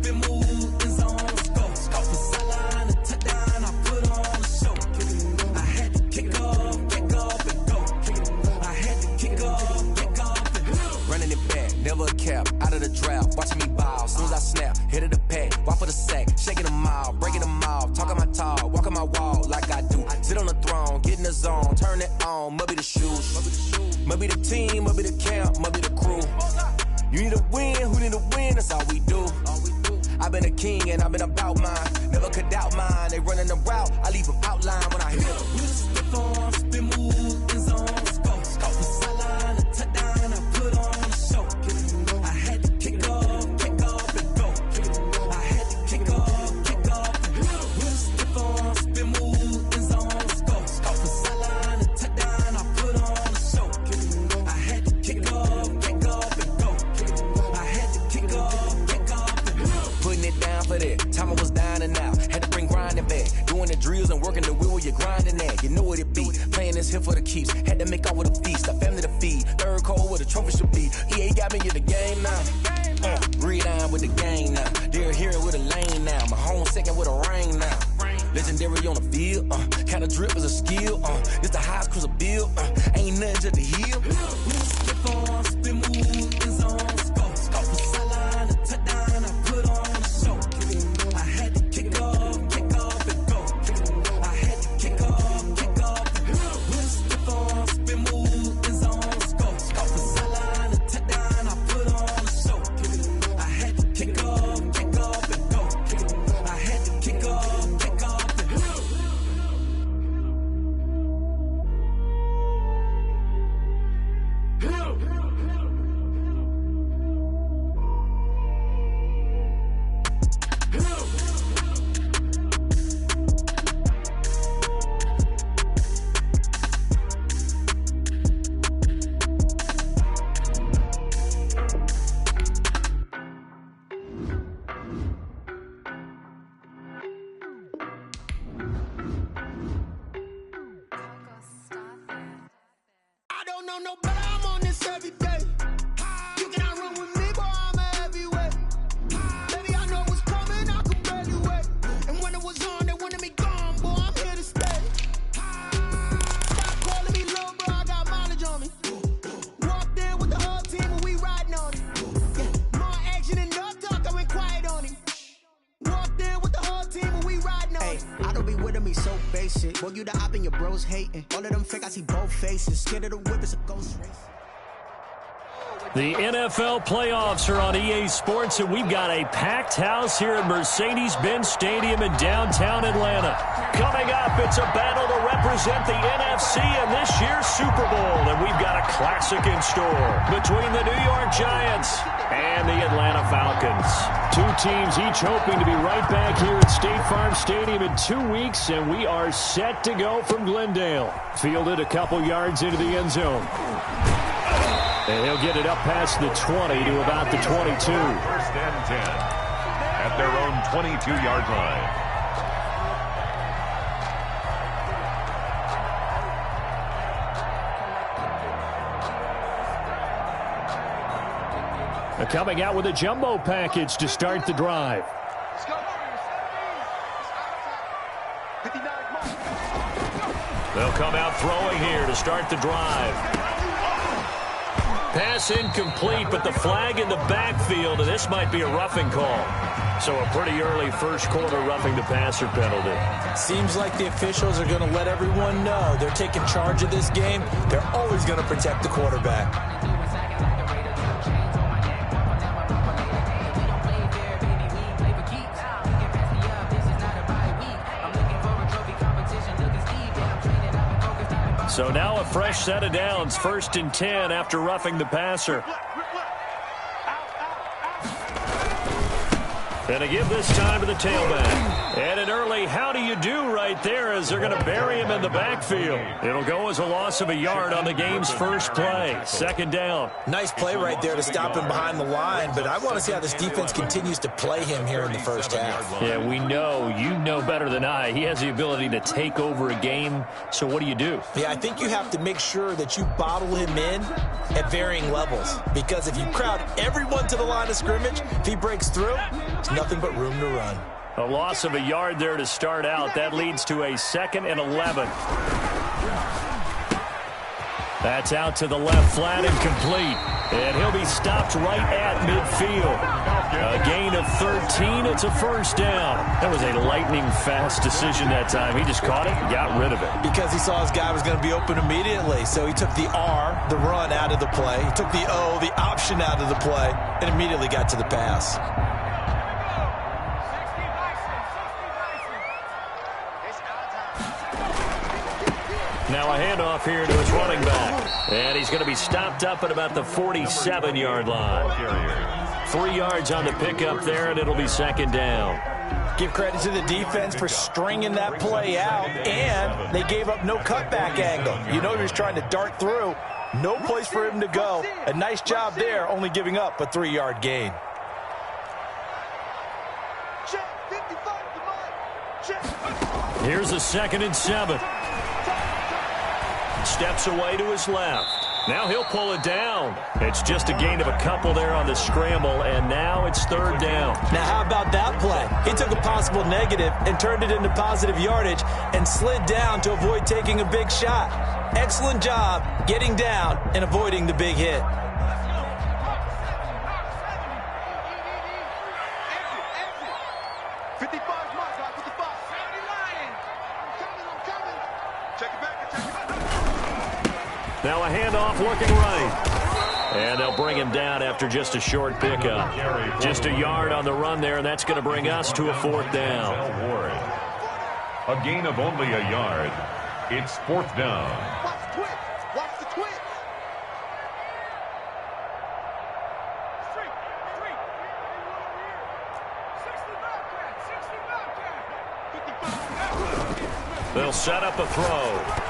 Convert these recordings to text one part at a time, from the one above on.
spin move in zone. Let's go. From sideline to touchdown, I put on a show. I had to kick off and go. I had to kick off and go. Running it back, never a cap, out of the draft, watching me ball. Soon as I snap, hit of the pack, walk for the sack, shaking them out, breaking them off, talking my talk, walking my wall like I do. Sit on the throne, get in the zone, turn it on, must be the shoes, must be the team, must be the camp, must be the crew. You need a win, who need a win, that's all we do. I've been a king and I've been about mine, never could doubt mine. They running the route, I leave them outline when I hit them. You stiff on, spin move in zone. Let's go. From sideline to touchdown, I put on a show. I had to kick off and go. I had to kick off and go. You stiff on, spin move in zone. Let's go. From sideline to touchdown, I put on a show. I had to kick off and go. I had to kick off and go. Putting it down for that, time I was down and out, had to bring grinding back, doing the drills and working the wheel where you're grinding at, you know what it be, playing this here for the keeps, had to make out with a feast, a family to feed, third cold where the trophy should be, EA got me in the game now, read on with the gang now, they're here with a lane now, my home second with a ring now, legendary on the field, kind of drip is a skill, it's the highest cruiser bill, ain't nothing just to heal. Skip on, spin move in zone. Let's go. From sideline to touchdown, I put on a show. I had to kick off and go. I had to kick off and go. Skip on, spin move in zone. Let's go. From sideline to touchdown, I put on a show. I had to kick off and go. I had to kick off and go. I don't know no better, I'm on this every day. You cannot run with me, boy, I'm a heavyweight. Baby, I know what's coming, I could barely wait. And when it was on, they wanted me gone, boy, I'm here to stay. Stop calling me low, bro, I got mileage on me. Walked in with the whole team and we riding on it. Yeah, more action and no talk, I went quiet on him. Walked in with the whole team and we riding on it. I don't be with him, he's so basic. Boy, you the op and your bros hating. All of them fake, I see both faces. Scared of the whip, it's a ghost race. The NFL playoffs are on EA Sports, and we've got a packed house here at Mercedes-Benz Stadium in downtown Atlanta. Coming up, it's a battle to represent the NFC in this year's Super Bowl, and we've got a classic in store between the New York Giants and the Atlanta Falcons. Two teams each hoping to be right back here at State Farm Stadium in 2 weeks, and we are set to go from Glendale. Fielded a couple yards into the end zone. And he'll get it up past the 20 to about the 22. First and 10 at their own 22-yard line. Coming out with a jumbo package to start the drive. They'll come out throwing here to start the drive. Pass incomplete, but the flag in the backfield, and this might be a roughing call. So a pretty early first quarter roughing the passer penalty. Seems like the officials are going to let everyone know they're taking charge of this game. They're always going to protect the quarterback. So now a fresh set of downs, 1st and 10 after roughing the passer. And a give this time to the tailback. And an early how do you do right there as they're going to bury him in the backfield. It'll go as a loss of a yard on the game's first play. 2nd down. Nice play right there to stop him behind the line, but I want to see how this defense continues to play him here in the first half. Yeah, we know, you know better than I, he has the ability to take over a game. So what do you do? Yeah, I think you have to make sure that you bottle him in at varying levels, because if you crowd everyone to the line of scrimmage, if he breaks through, it's nothing but room to run. A loss of a yard there to start out. That leads to a 2nd and 11. That's out to the left, flat and complete. And he'll be stopped right at midfield. A gain of 13. It's a first down. That was a lightning-fast decision that time. He just caught it and got rid of it. Because he saw his guy was going to be open immediately. So he took the R, the run, out of the play. He took the O, the option, out of the play, and immediately got to the pass. Now a handoff here to his running back. And he's going to be stopped up at about the 47-yard line. 3 yards on the pickup there, and it'll be 2nd down. Give credit to the defense for stringing that play out, and they gave up no cutback angle. You know he was trying to dart through. No place for him to go. A nice job there, only giving up a 3-yard gain. Here's a 2nd and 7. Steps away to his left. Now he'll pull it down. It's just a gain of a couple there on the scramble, and now it's 3rd down. Now how about that play? He took a possible negative and turned it into positive yardage and slid down to avoid taking a big shot. Excellent job getting down and avoiding the big hit. Now a handoff looking right. And they'll bring him down after just a short pickup. Just a yard on the run there, and that's going to bring us to a 4th down. A gain of only a yard. It's 4th down. Watch the twitch. Watch the twitch. They'll set up a throw.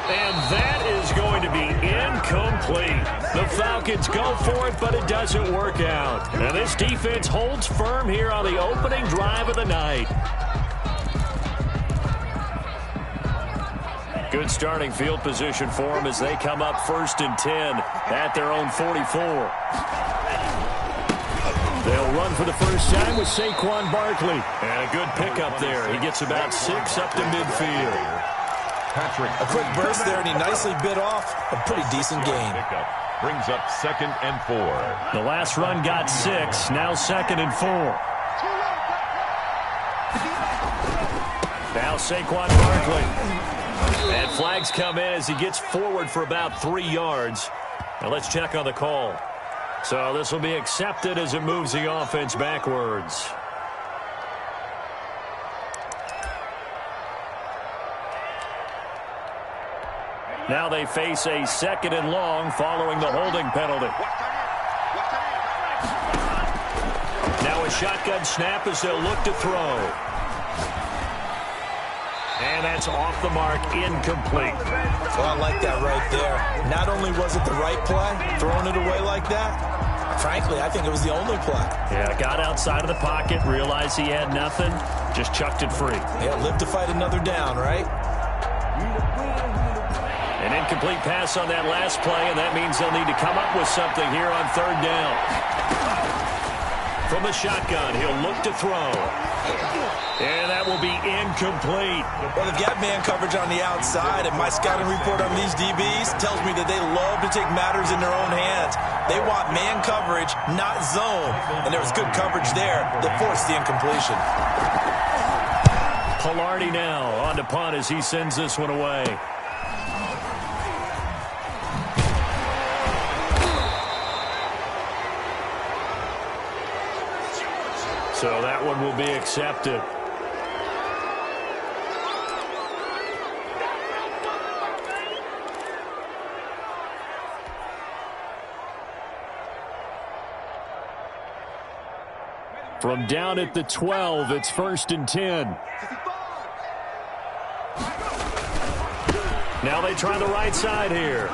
And that is going to be incomplete. The Falcons go for it, but it doesn't work out. And this defense holds firm here on the opening drive of the night. Good starting field position for them as they come up 1st and 10 at their own 44. They'll run for the first time with Saquon Barkley. And a good pickup there. He gets about 6 up to midfield. A quick burst there, and he nicely bit off a pretty decent gain. Brings up 2nd and 4. The last run got 6, now 2nd and 4. Now Saquon Barkley. And flags come in as he gets forward for about 3 yards. Now let's check on the call. So this will be accepted as it moves the offense backwards. Now they face a 2nd and long following the holding penalty. Now a shotgun snap as they'll look to throw. And that's off the mark, incomplete. Well, I like that right there. Not only was it the right play, throwing it away like that, frankly, I think it was the only play. Yeah, got outside of the pocket, realized he had nothing, just chucked it free. Yeah, live to fight another down, right? An incomplete pass on that last play, and that means they'll need to come up with something here on 3rd down. From the shotgun, he'll look to throw. And that will be incomplete. Well, they've got man coverage on the outside, and my scouting report on these DBs tells me that they love to take matters in their own hands. They want man coverage, not zone. And there was good coverage there that forced the incompletion. Pilardi now on to punt as he sends this one away. So that one will be accepted. From down at the 12, it's 1st and 10. Now they try the right side here.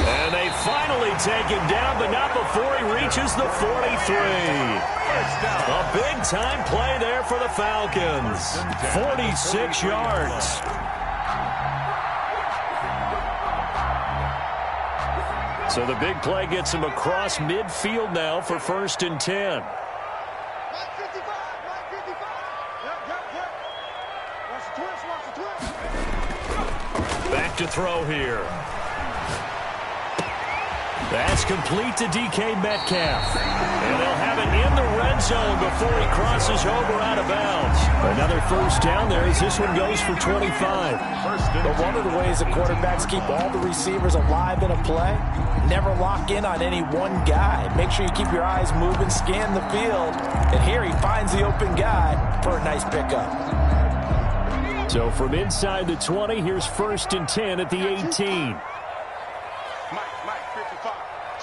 And they finally take him down, but not before he reaches the 43. A big-time play there for the Falcons. 46 yards. So the big play gets him across midfield now for 1st and 10. Back to throw here. That's complete to DK Metcalf. And they'll have it in the red zone before he crosses over out of bounds. Another first down there as this one goes for 25. But one of the ways the quarterbacks keep all the receivers alive in a play, never lock in on any one guy. Make sure you keep your eyes moving, scan the field. And here he finds the open guy for a nice pickup. So from inside the 20, here's 1st and 10 at the 18. Mike, 55.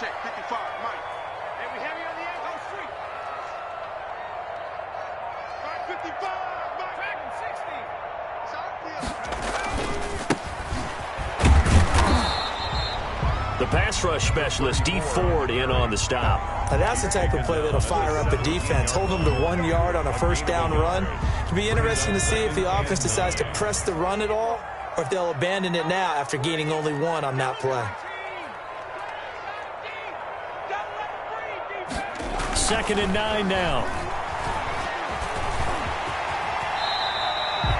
Check, 55, Mike. Hey, we heavy on the end, go street. Mike, 55, Mike. Back in 60. It's out here. The pass rush specialist, D. Ford, in on the stop. Now that's the type of play that'll fire up a defense. Hold them to 1 yard on a first down run. It'll be interesting to see if the offense decides to press the run at all, or if they'll abandon it now after gaining only 1 on that play. 2nd and 9 now.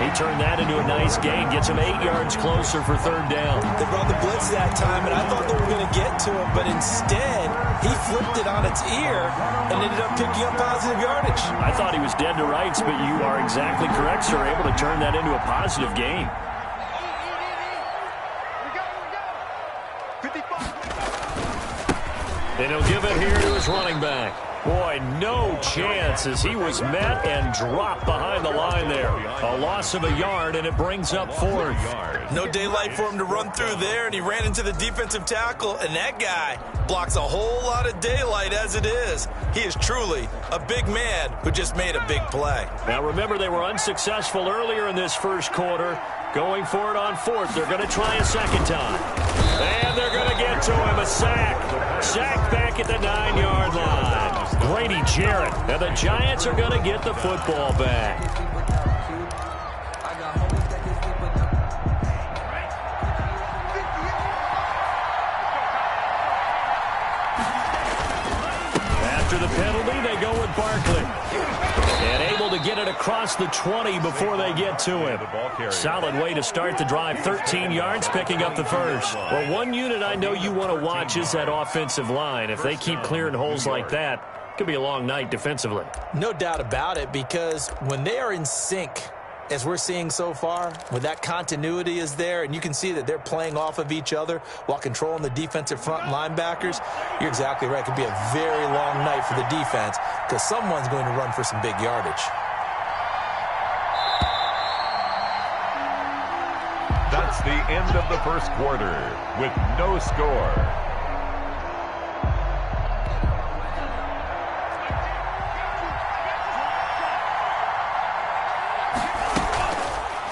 He turned that into a nice gain. Gets him 8 yards closer for 3rd down. They brought the blitz that time, and I thought they were going to get to him, but instead, he flipped it on its ear and ended up picking up positive yardage. I thought he was dead to rights, but you are exactly correct, sir. Able to turn that into a positive gain. And he'll give it here to his running back. Boy, no chance as he was met and dropped behind the line there. A loss of a yard, and it brings up 4th. No daylight for him to run through there, and he ran into the defensive tackle, and that guy blocks a whole lot of daylight as it is. He is truly a big man who just made a big play. Now, remember, they were unsuccessful earlier in this first quarter. Going for it on 4th. They're going to try a second time. And they're going to get to him. A sack. Sack back at the 9-yard line. Grady Jarrett. And the Giants are going to get the football back. After the penalty, they go with Barkley. And able to get it across the 20 before they get to him. Solid way to start the drive. 13 yards, picking up the first. Well, one unit I know you want to watch is that offensive line. If they keep clearing holes like that, it could be a long night defensively. No doubt about it, because when they are in sync, as we're seeing so far, when that continuity is there and you can see that they're playing off of each other while controlling the defensive front linebackers, you're exactly right. It could be a very long night for the defense because someone's going to run for some big yardage. That's the end of the first quarter with no score.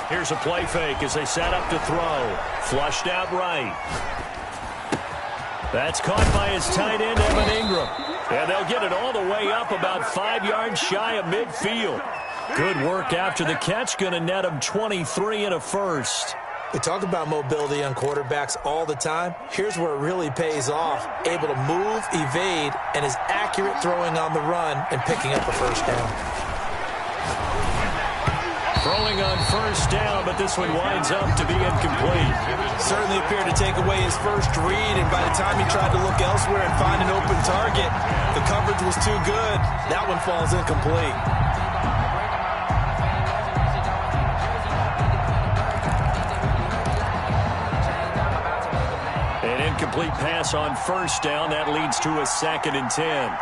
Here's a play fake as they set up to throw. Flushed out right. That's caught by his tight end, Evan Ingram. And they'll get it all the way up about 5 yards shy of midfield. Good work after the catch. Going to net him 23 and a first. We talk about mobility on quarterbacks all the time. Here's where it really pays off. Able to move, evade, and is accurate throwing on the run and picking up a first down. Throwing on first down, but this one winds up to be incomplete. Certainly appeared to take away his first read, and by the time he tried to look elsewhere and find an open target, the coverage was too good. That one falls incomplete. An incomplete pass on first down. That leads to a 2nd and 10.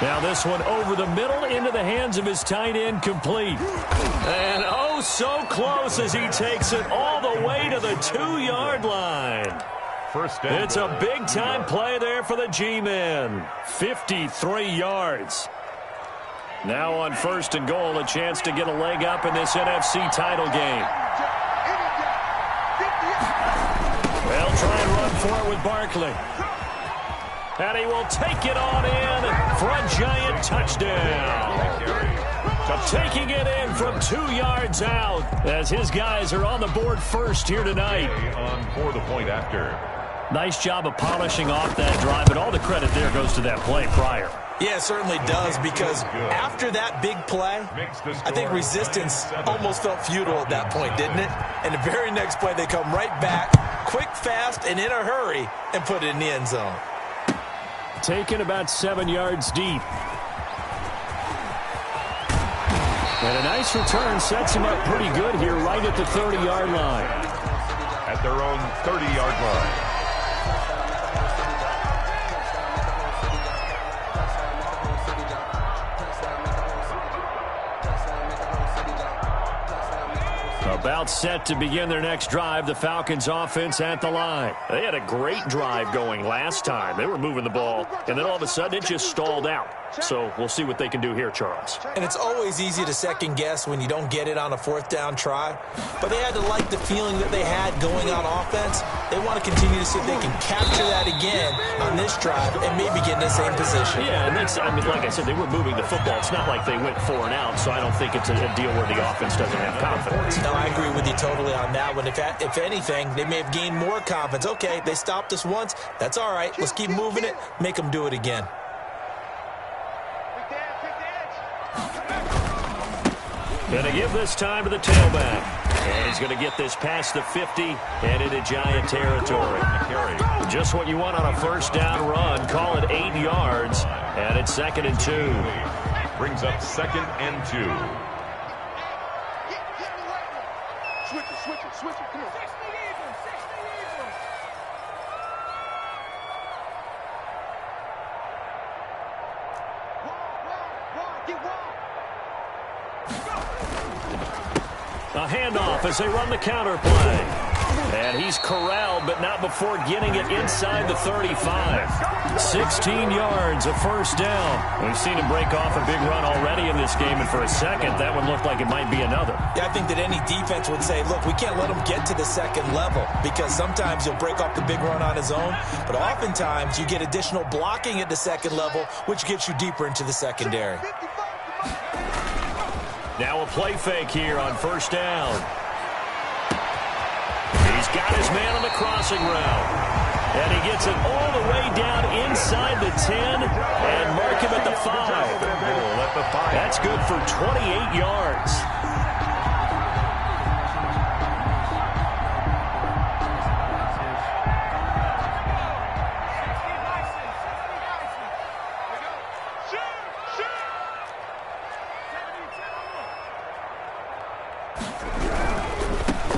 Now this one over the middle into the hands of his tight end, complete. And oh, so close as he takes it all the way to the 2-yard line. First down. It's a big-time play there for the G-men. 53 yards. Now on 1st and goal, a chance to get a leg up in this NFC title game. They'll try and run for it with Barkley. And he will take it on in for a giant touchdown. Taking it in from 2 yards out as his guys are on the board first here tonight. On for the point after. Nice job of polishing off that drive, but all the credit there goes to that play prior. Yeah, it certainly does, because after that big play, I think resistance almost felt futile at that point, didn't it? And the very next play, they come right back, quick, fast, and in a hurry, and put it in the end zone. Taken about 7 yards deep. And a nice return sets him up pretty good here right at the 30-yard line. At their own 30-yard line. About set to begin their next drive, the Falcons offense at the line. They had a great drive going last time. They were moving the ball, and then all of a sudden it just stalled out. So we'll see what they can do here, Charles. And it's always easy to second guess when you don't get it on a 4th down try. But they had to like the feeling that they had going on offense. They want to continue to see if they can capture that again on this drive and maybe get in the same position. Yeah, and that's, I mean, like I said, they were moving the football. It's not like they went 4 and out, so I don't think it's a deal where the offense doesn't have confidence. No, I agree with you totally on that one. If anything, they may have gained more confidence. Okay, they stopped us once. That's all right. Let's keep moving it. Make them do it again. Going to give this time to the tailback. And he's going to get this past the 50 and into Giant territory. Just what you want on a 1st down run. Call it 8 yards. And it's 2nd and 2. Brings up 2nd and 2. Switch it, come on. A handoff as they run the counter play. And he's corralled, but not before getting it inside the 35. 16 yards, a 1st down. We've seen him break off a big run already in this game, and for a second, that one looked like it might be another. Yeah, I think that any defense would say, look, we can't let him get to the 2nd level, because sometimes he'll break off the big run on his own, but oftentimes you get additional blocking at the 2nd level, which gets you deeper into the secondary. Now a play fake here on 1st down. He's got his man on the crossing route. And he gets it all the way down inside the 10 and mark him at the 5. That's good for 28 yards.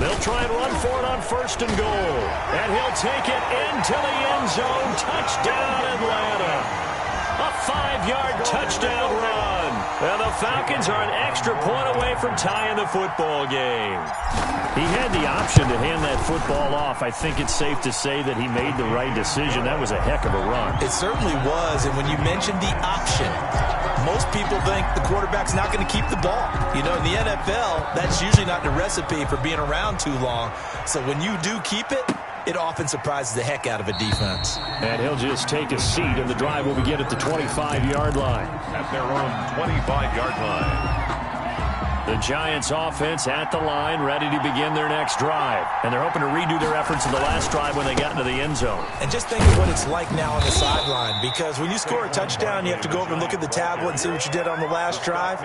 They'll try and run for it on 1st and goal. And he'll take it into the end zone. Touchdown, Atlanta. A 5-yard touchdown run. And the Falcons are an extra point away from tying the football game. He had the option to hand that football off. I think it's safe to say that he made the right decision. That was a heck of a run. It certainly was. And when you mentioned the option, most people think the quarterback's not going to keep the ball. You know, in the NFL, that's usually not the recipe for being around too long. So when you do keep it, it often surprises the heck out of a defense. And he'll just take a seat, and the drive will begin at the 25-yard line. At their own 25-yard line. The Giants offense at the line, ready to begin their next drive. And they're hoping to redo their efforts in the last drive when they got into the end zone. And just think of what it's like now on the sideline, because when you score a touchdown, you have to go over and look at the tablet and see what you did on the last drive.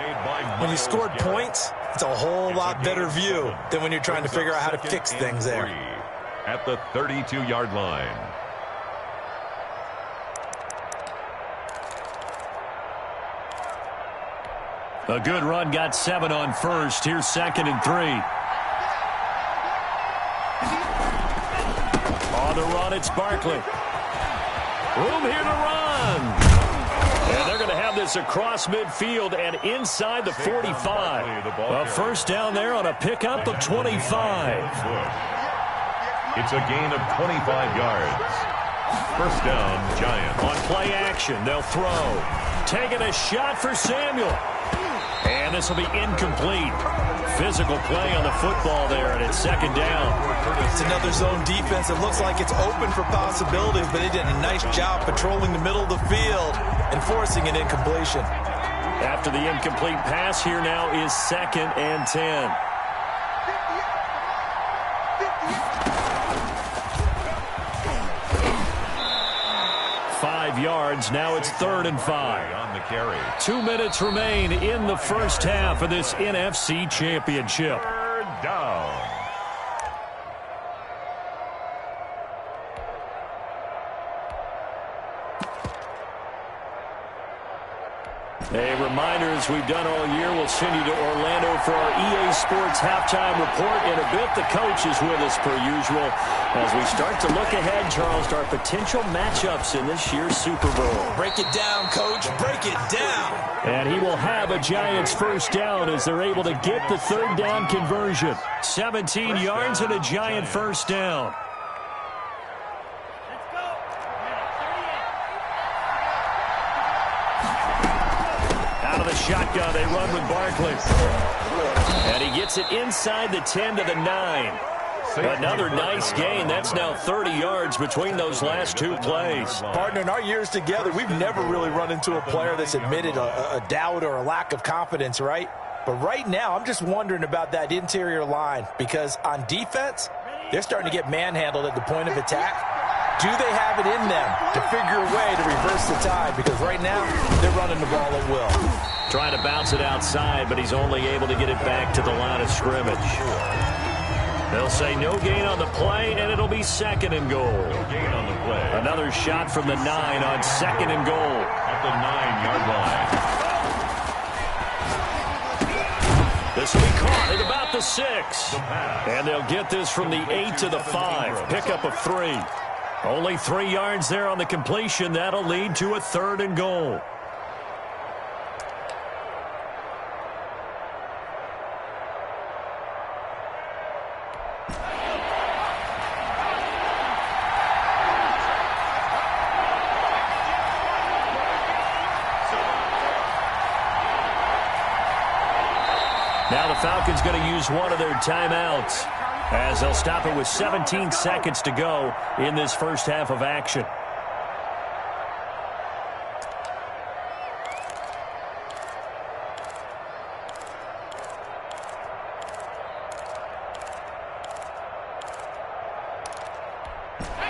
When you scored points, it's a whole lot better view than when you're trying to figure out how to fix things there. At the 32-yard line. A good run, got 7 on 1st. Here's 2nd and 3. On the run, it's Barkley. Room here to run. And they're going to have this across midfield and inside the 45. A 1st down there on a pickup of 25. It's a gain of 25 yards. 1st down, Giants. On play action, they'll throw. Taking a shot for Samuel. And this will be incomplete. Physical play on the football there, and it's 2nd down. It's another zone defense. It looks like it's open for possibilities, but they did a nice job patrolling the middle of the field and forcing an incompletion. After the incomplete pass, here now is 2nd and 10. 5 yards. Now it's 3rd and 5. On the carry. 2 minutes remain in the first half of this NFC Championship. 3rd down. A reminder, as we've done all year, we'll send you to Orlando for our EA Sports halftime report. In a bit, the coach is with us per usual as we start to look ahead, Charles, to our potential matchups in this year's Super Bowl. Break it down, Coach. Break it down. And he will have a Giants first down as they're able to get the 3rd down conversion. 17 yards and a Giant first down. Shotgun, they run with Barkley. And he gets it inside the 10 to the 9. Another nice gain. That's now 30 yards between those last 2 plays. Partner, in our years together, we've never really run into a player that's admitted a doubt or a lack of confidence, right? But right now, I'm just wondering about that interior line because on defense, they're starting to get manhandled at the point of attack. Do they have it in them to figure a way to reverse the tide? Because right now, they're running the ball at will. Trying to bounce it outside, but he's only able to get it back to the line of scrimmage. They'll say no gain on the play, and it'll be 2nd and goal. No gain on the play. Another shot from the 9 on 2nd and goal. At the 9-yard line. This will be caught at about the 6. And they'll get this from the 8 to the 5. Pickup of 3. Only 3 yards there on the completion. That'll lead to a 3rd and goal. Now the Falcons going to use one of their timeouts as they'll stop it with 17 seconds to go in this first half of action.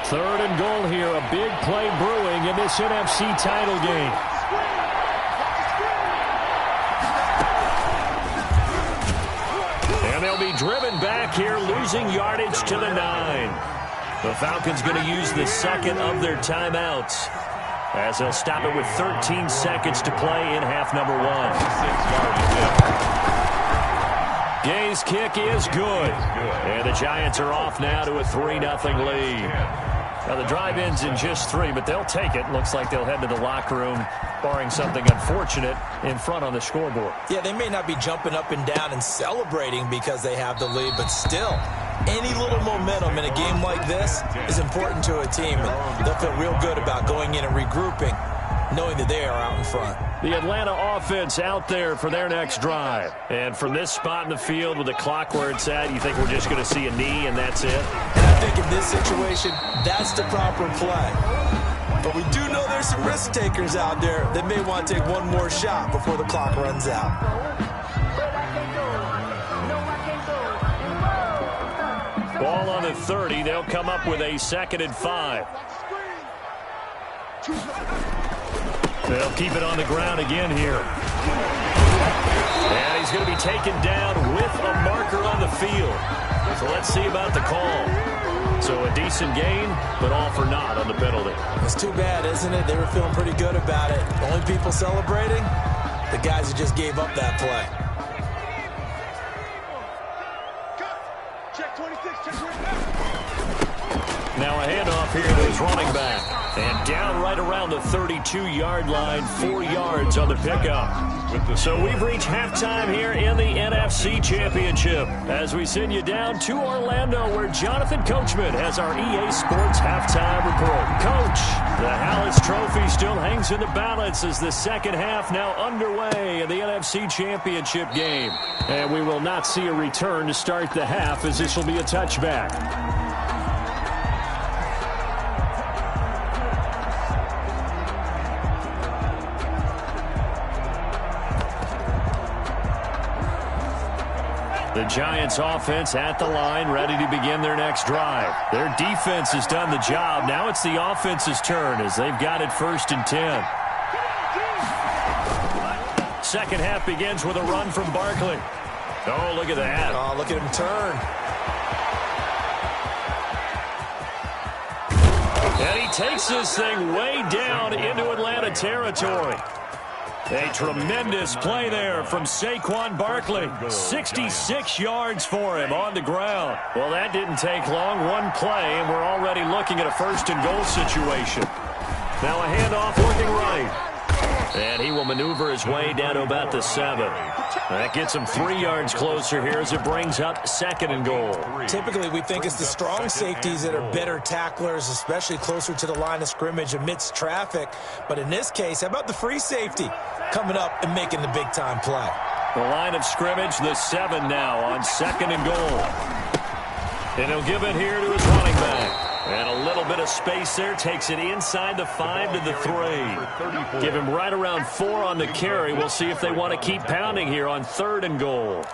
Third and goal here, a big play brewing in this NFC title game. And they'll be driven back here, losing yardage to the 9. The Falcons going to use the 2nd of their timeouts as they'll stop it with 13 seconds to play in half number 1. Gay's kick is good. And the Giants are off now to a 3-0 lead. Now the drive ends in just 3, but they'll take it. Looks like they'll head to the locker room, barring something unfortunate, in front on the scoreboard. Yeah, they may not be jumping up and down and celebrating because they have the lead, but still, any little momentum in a game like this is important to a team. And they'll feel real good about going in and regrouping, knowing that they are out in front. The Atlanta offense out there for their next drive. And from this spot in the field with the clock where it's at, you think we're just going to see a knee and that's it? And I think in this situation, that's the proper play. But we do know there's some risk takers out there that may want to take one more shot before the clock runs out. Ball on the 30. They'll come up with a 2nd and 5. They'll keep it on the ground again here. And he's going to be taken down with a marker on the field. So let's see about the call. So a decent gain, but all for naught on the penalty. It's too bad, isn't it? They were feeling pretty good about it. The only people celebrating, the guys who just gave up that play. Check 26, check 26. Now a handoff here to his running back. And down right around the 32-yard line, 4 yards on the pickup. So we've reached halftime here in the NFC Championship as we send you down to Orlando where Jonathan Coachman has our EA Sports halftime report. Coach, the Hallis Trophy still hangs in the balance as the second half now underway in the NFC Championship game. And we will not see a return to start the half as this will be a touchback. The Giants offense at the line, ready to begin their next drive. Their defense has done the job. Now it's the offense's turn as they've got it 1st and 10. Second half begins with a run from Barkley. Oh, look at that. Oh, look at him turn. And he takes this thing way down into Atlanta territory. A tremendous play there from Saquon Barkley. 66 yards for him on the ground. Well, that didn't take long. One play, and we're already looking at a 1st and goal situation. Now a handoff looking right. And he will maneuver his way down to about the 7. That gets him 3 yards closer here as it brings up 2nd and goal. Typically, we think it's the strong safeties that are better tacklers, especially closer to the line of scrimmage amidst traffic. But in this case, how about the free safety coming up and making the big-time play? The line of scrimmage, the 7 now on 2nd and goal. And he'll give it here to his running back. And a little bit of space there. Takes it inside the 5 to the 3. Give him right around 4 on the carry. We'll see if they want to keep pounding here on 3rd and goal.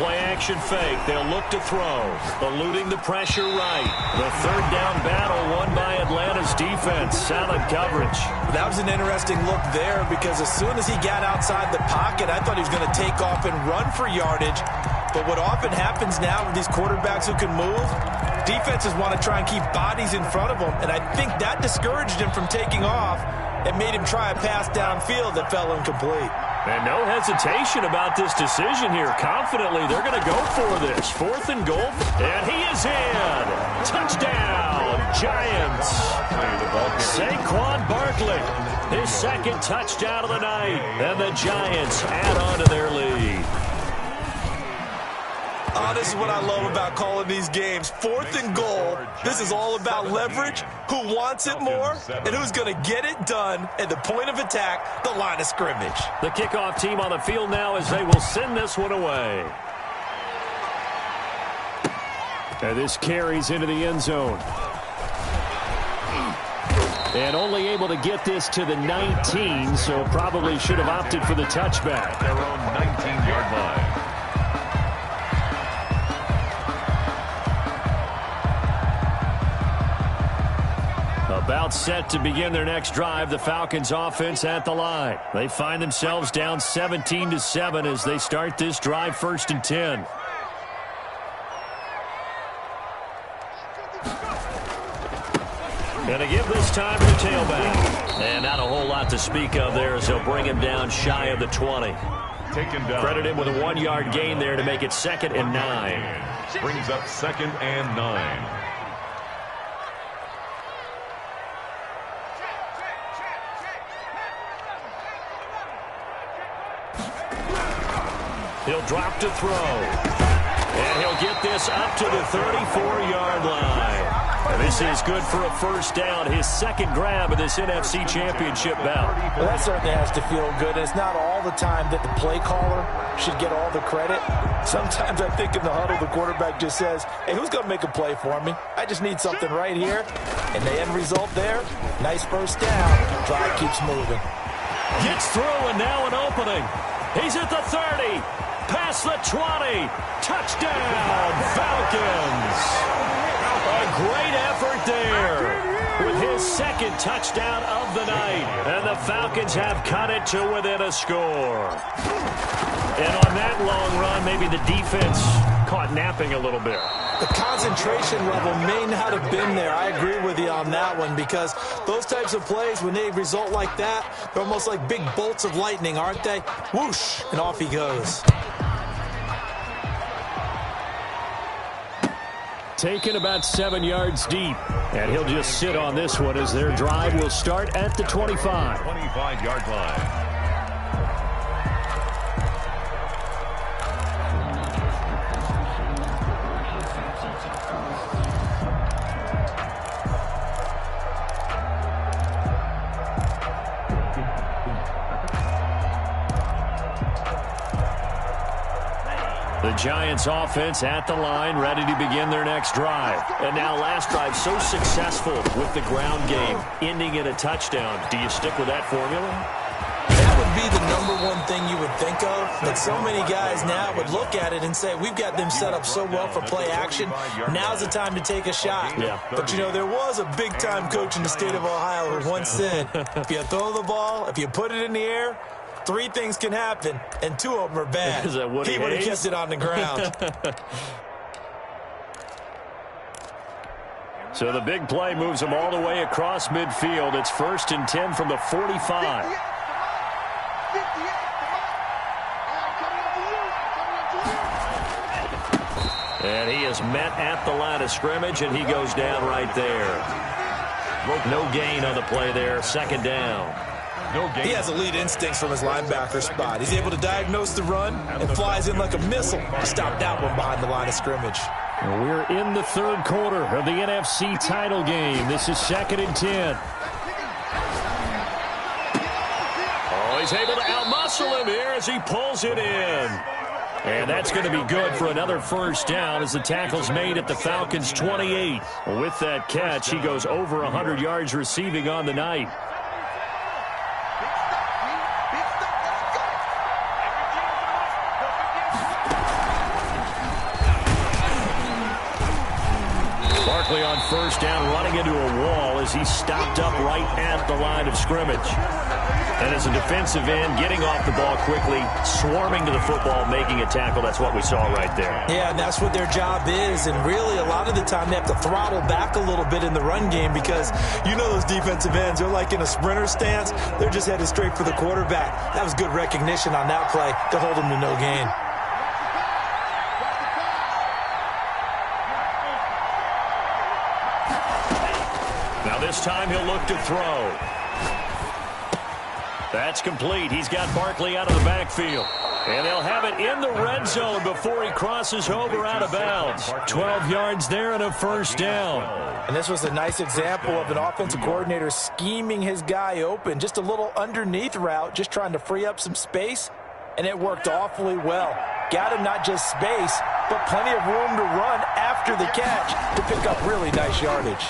Play-action fake. They'll look to throw. Eluding the pressure right. The 3rd down battle won by Atlanta's defense. Solid coverage. That was an interesting look there because as soon as he got outside the pocket, I thought he was going to take off and run for yardage. But what often happens now with these quarterbacks who can move, defenses want to try and keep bodies in front of them, and I think that discouraged him from taking off and made him try a pass downfield that fell incomplete. And no hesitation about this decision here. Confidently, they're going to go for this. 4th and goal. And he is in. Touchdown, Giants. Saquon Barkley, his 2nd touchdown of the night. And the Giants add on to their lead. Oh, this is what I love about calling these games. 4th and goal. This is all about leverage, who wants it more, and who's going to get it done at the point of attack, the line of scrimmage. The kickoff team on the field now as they will send this one away. And this carries into the end zone. And only able to get this to the 19, so probably should have opted for the touchback. Their own 19-yard line. About set to begin their next drive, the Falcons offense at the line. They find themselves down 17-7 as they start this drive 1st and 10. Going to give this time to the tailback. And not a whole lot to speak of there as they'll bring him down shy of the 20. Credit him with a 1-yard gain there to make it 2nd and 9. Brings up 2nd and 9. He'll drop to throw. And he'll get this up to the 34-yard line. And this is good for a 1st down. His 2nd grab of this NFC Championship bout. Well, that certainly has to feel good. It's not all the time that the play caller should get all the credit. Sometimes I think in the huddle, the quarterback just says, hey, who's going to make a play for me? I just need something right here. And the end result there, nice 1st down. Drive keeps moving. Gets through and now an opening. He's at the 30. Past the 20. Touchdown, Falcons. A great effort there with his 2nd touchdown of the night. And the Falcons have cut it to within a score. And on that long run, maybe the defense caught napping a little bit. The concentration level may not have been there. I agree with you on that one because those types of plays, when they result like that, they're almost like big bolts of lightning, aren't they? Whoosh, and off he goes. Taken about 7 yards deep. And he'll just sit on this one as their drive will start at the 25. 25-yard line. The Giants offense at the line, ready to begin their next drive. And now last drive so successful with the ground game, ending in a touchdown. Do you stick with that formula? That would be the #1 thing you would think of, but so many guys now would look at it and say, we've got them set up so well for play action, now's the time to take a shot. Yeah. But, you know, there was a big-time coach in the state of Ohio who once said, if you throw the ball, if you put it in the air, 3 things can happen, and 2 of them are bad. Is that what he would have kept it on the ground. So the big play moves him all the way across midfield. It's 1st and 10 from the 45. And he is met at the line of scrimmage, and he goes down right there. No gain on the play there. 2nd down. He has elite instincts from his linebacker spot. He's able to diagnose the run and flies in like a missile to stop that one behind the line of scrimmage. We're in the 3rd quarter of the NFC title game. This is 2nd and 10. Oh, he's able to outmuscle him here as he pulls it in. And that's going to be good for another 1st down as the tackle's made at the Falcons' 28. With that catch, he goes over 100 yards receiving on the night. Barkley on 1st down, running into a wall as he's stopped up right at the line of scrimmage. And as a defensive end, getting off the ball quickly, swarming to the football, making a tackle. That's what we saw right there. Yeah, and that's what their job is. And really, a lot of the time, they have to throttle back a little bit in the run game because you know those defensive ends, they're like in a sprinter stance. They're just headed straight for the quarterback. That was good recognition on that play to hold them to no gain. Now this time he'll look to throw. That's complete. He's got Barkley out of the backfield. And they'll have it in the red zone before he crosses over out of bounds. 12 yards there and a 1st down. And this was a nice example of an offensive coordinator scheming his guy open. Just a little underneath route, just trying to free up some space. And it worked awfully well. Got him not just space, but plenty of room to run after the catch to pick up really nice yardage.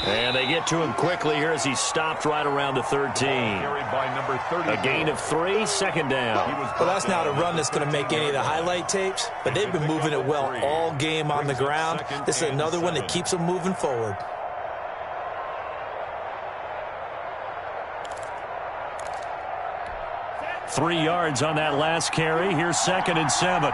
And they get to him quickly here as he's stopped right around the 13. A gain of 3, 2nd down. Well, that's not a run that's going to make any of the highlight tapes, but they've been moving it well all game on the ground. This is another one that keeps them moving forward. Three yards on that last carry. Here's 2nd and 7.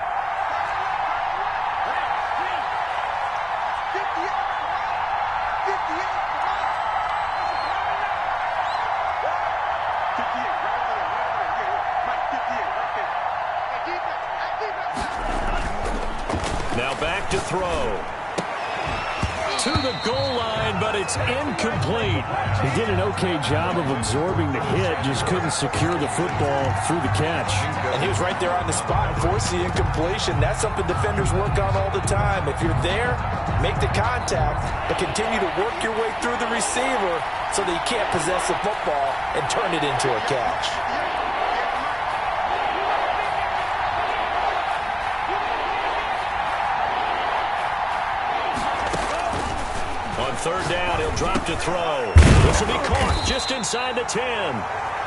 Now back to throw. To the goal line, but it's incomplete. He did an okay job of absorbing the hit, just couldn't secure the football through the catch. And he was right there on the spot and forced the incompletion. That's something defenders work on all the time. If you're there, make the contact, but continue to work your way through the receiver so that you can't possess the football and turn it into a catch. On 3rd down, he'll drop to throw. This will be caught just inside the 10.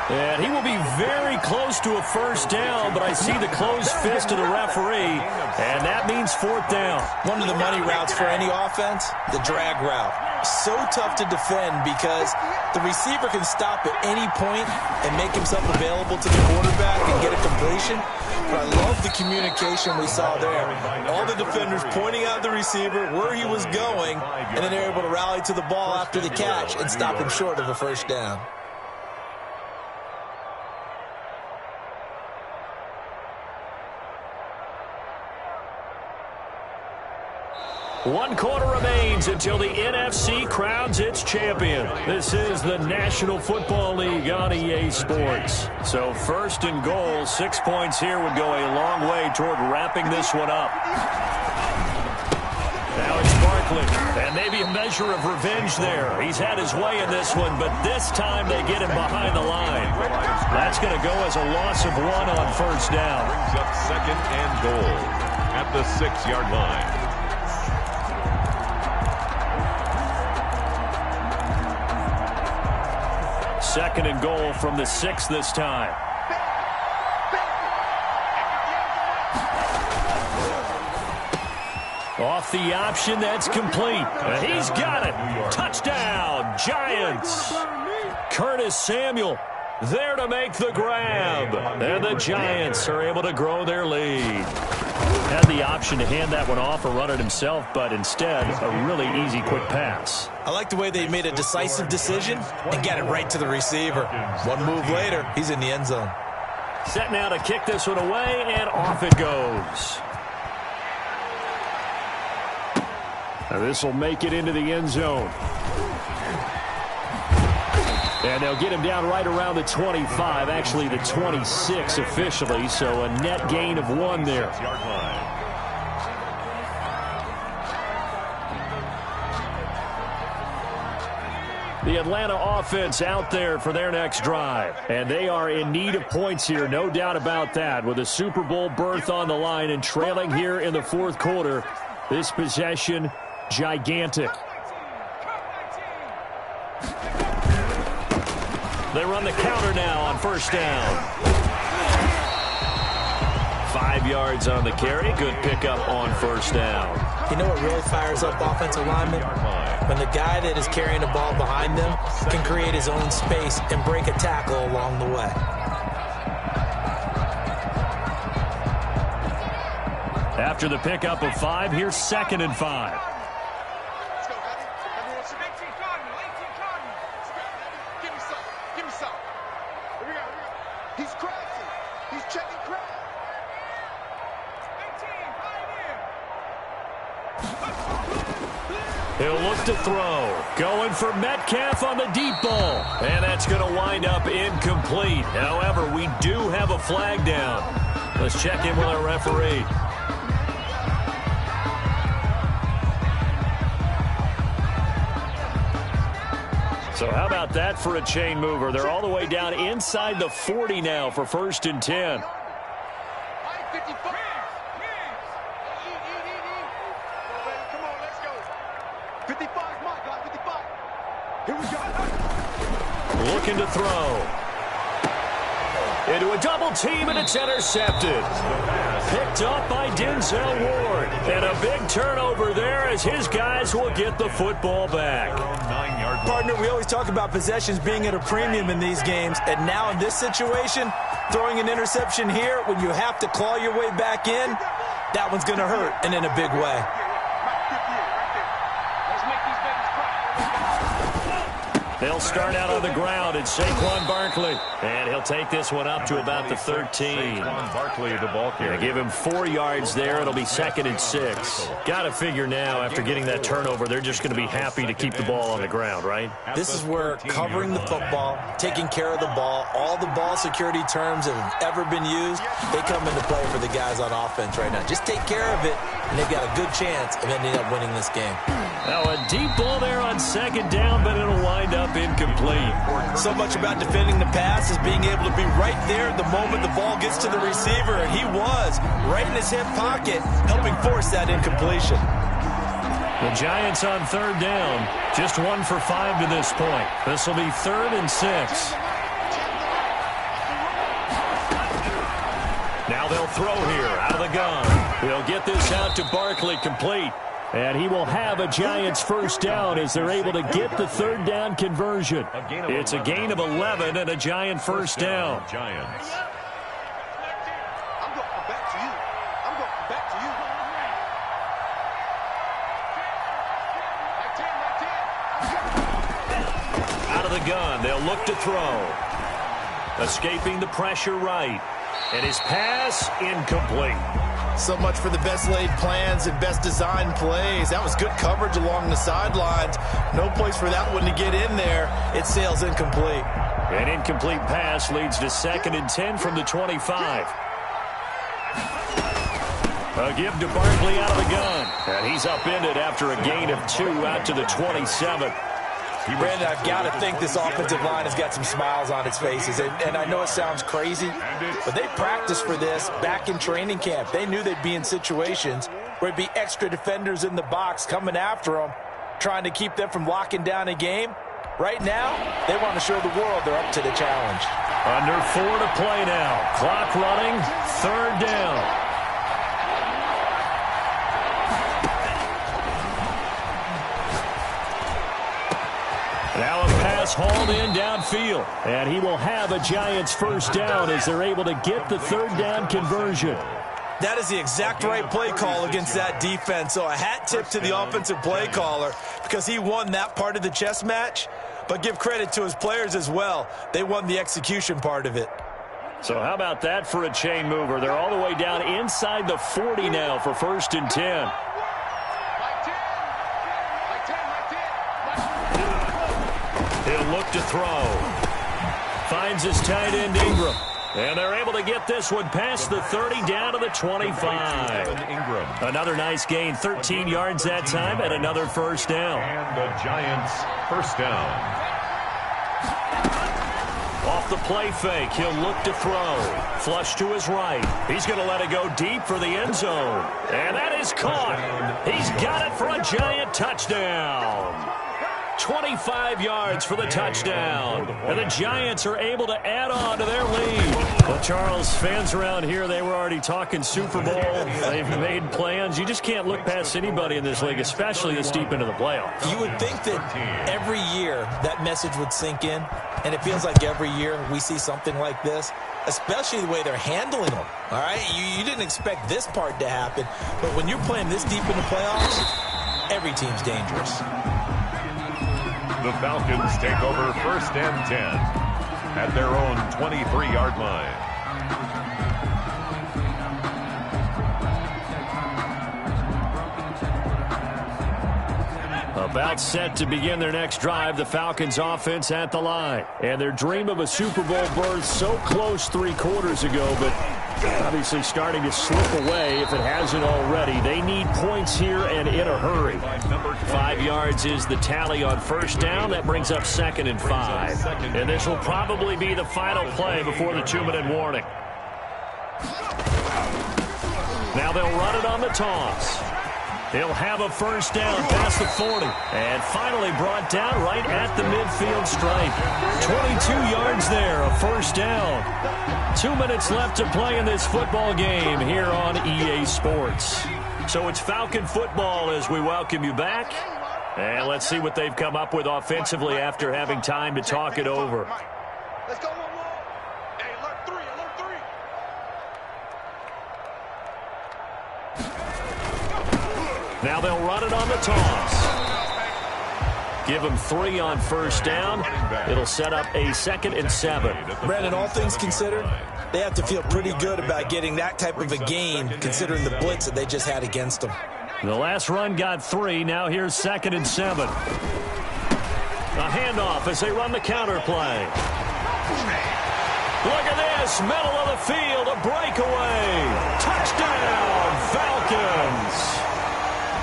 And he will be very close to a 1st down, but I see the closed fist of the referee, and that means 4th down. One of the money routes for any offense, the drag route. So tough to defend because the receiver can stop at any point and make himself available to the quarterback and get a completion. But I love the communication we saw there. All the defenders pointing out the receiver, where he was going, and then they're able to rally to the ball after the catch and stop him short of a 1st down. One quarter remains until the NFC crowns its champion. This is the National Football League on EA Sports. So 1st and goal, 6 points here would go a long way toward wrapping this one up. Now it's Barkley. Barkley. And maybe a measure of revenge there. He's had his way in this one, but this time they get him behind the line. That's going to go as a loss of 1 on first down. Brings up second and goal at the 6-yard line. Second and goal from the 6 this time. Off the option, that's complete. He's got it. Touchdown, Giants. Curtis Samuel there to make the grab. And the Giants are able to grow their lead. Had the option to hand that one off or run it himself, but instead, a really easy, quick pass. I like the way they made a decisive decision and got it right to the receiver. One move later, he's in the end zone. Set now to kick this one away, and off it goes. Now this will make it into the end zone. And they'll get him down right around the 25, actually the 26 officially, so a net gain of 1 there. The Atlanta offense out there for their next drive. And they are in need of points here, no doubt about that, with a Super Bowl berth on the line and trailing here in the fourth quarter. This possession, gigantic. They run the counter now on first down. 5 yards on the carry. Good pickup on first down. You know what really fires up offensive linemen? When the guy that is carrying the ball behind them can create his own space and break a tackle along the way. After the pickup of 5, here's 2nd and 5. He'll look to throw. Going for Metcalf on the deep ball. And that's going to wind up incomplete. However, we do have a flag down. Let's check in with our referee. So how about that for a chain mover? They're all the way down inside the 40 now for 1st and 10. Looking to throw. Into a double team, and it's intercepted. Picked up by Denzel Ward. And a big turnover there as his guys will get the football back. Partner, we always talk about possessions being at a premium in these games. And now in this situation, throwing an interception here when you have to claw your way back in, that one's going to hurt, and in a big way. They'll start out on the ground, and Saquon Barkley. And he'll take this one up to about the 13. Saquon Barkley, the ball carrier. Give him 4 yards there. It'll be 2nd and 6. Got to figure now, after getting that turnover, they're just going to be happy to keep the ball on the ground, right? This is where covering the football, taking care of the ball, all the ball security terms that have ever been used, they come into play for the guys on offense right now. Just take care of it, and they've got a good chance of ending up winning this game. Now a deep ball there on 2nd down, but it'll wind up incomplete. So much about defending the pass is being able to be right there the moment the ball gets to the receiver, and he was right in his hip pocket, helping force that incompletion. The Giants on 3rd down, just 1 for 5 to this point. This will be 3rd and 6. Now they'll throw here out of the gun. They'll get this out to Barkley, complete. And he will have a Giants first down as they're able to get the 3rd down conversion. It's a gain of 11 and a Giant first down. Giants. I'm going back to you. I'm going back to you. Out of the gun, they'll look to throw. Escaping the pressure right. And his pass incomplete. So much for the best laid plans and best designed plays. That was good coverage along the sidelines. No place for that one to get in there. It sails incomplete. An incomplete pass leads to 2nd and 10 from the 25. A give to Barkley out of the gun. And he's upended after a gain of 2 out to the 27. Brandon, I've got to think this offensive line has got some smiles on its faces. And I know it sounds crazy, but they practiced for this back in training camp. They knew they'd be in situations where it'd be extra defenders in the box coming after them, trying to keep them from locking down a game. Right now, they want to show the world they're up to the challenge. Under 4 to play now. Clock running. 3rd down. Now a pass hauled in downfield. And he will have a Giants first down as they're able to get the 3rd down conversion. That is the exact right play call against that defense. So a hat tip to the offensive play caller because he won that part of the chess match. But give credit to his players as well. They won the execution part of it. So how about that for a chain mover? They're all the way down inside the 40 now for 1st and 10. He'll look to throw. Finds his tight end Ingram. And they're able to get this one past the 30 down to the 25. Another nice gain, 13 yards that time, and another first down. And the Giants first down. Off the play fake, he'll look to throw. Flush to his right. He's going to let it go deep for the end zone. And that is caught. He's got it for a Giant touchdown. 25 yards for the touchdown. And the Giants are able to add on to their lead. Well, Charles, fans around here, they were already talking Super Bowl. They've made plans. You just can't look past anybody in this league, especially this deep into the playoffs. You would think that every year that message would sink in, and it feels like every year we see something like this, especially the way they're handling them. All right? You didn't expect this part to happen, but when you're playing this deep in the playoffs, every team's dangerous. The Falcons take over 1st and 10 at their own 23-yard line. About set to begin their next drive, the Falcons offense at the line. And their dream of a Super Bowl berth so close 3 quarters ago, but obviously starting to slip away if it hasn't already. They need points here and in a hurry. 5 yards is the tally on first down. That brings up 2nd and 5. And this will probably be the final play before the 2-minute warning. Now they'll run it on the toss. He'll have a first down past the 40. And finally brought down right at the midfield stripe. 22 yards there, a first down. 2 minutes left to play in this football game here on EA Sports. So it's Falcon football as we welcome you back. And let's see what they've come up with offensively after having time to talk it over. Let's go, hey, alert 3, alert 3. Now they'll run it on the toss. Give them 3 on first down. It'll set up a 2nd and 7. Brandon, all things considered, they have to feel pretty good about getting that type of a gain considering the blitz that they just had against them. The last run got 3. Now here's 2nd and 7. A handoff as they run the counter play. Look at this, middle of the field, a breakaway. Touchdown, Falcons.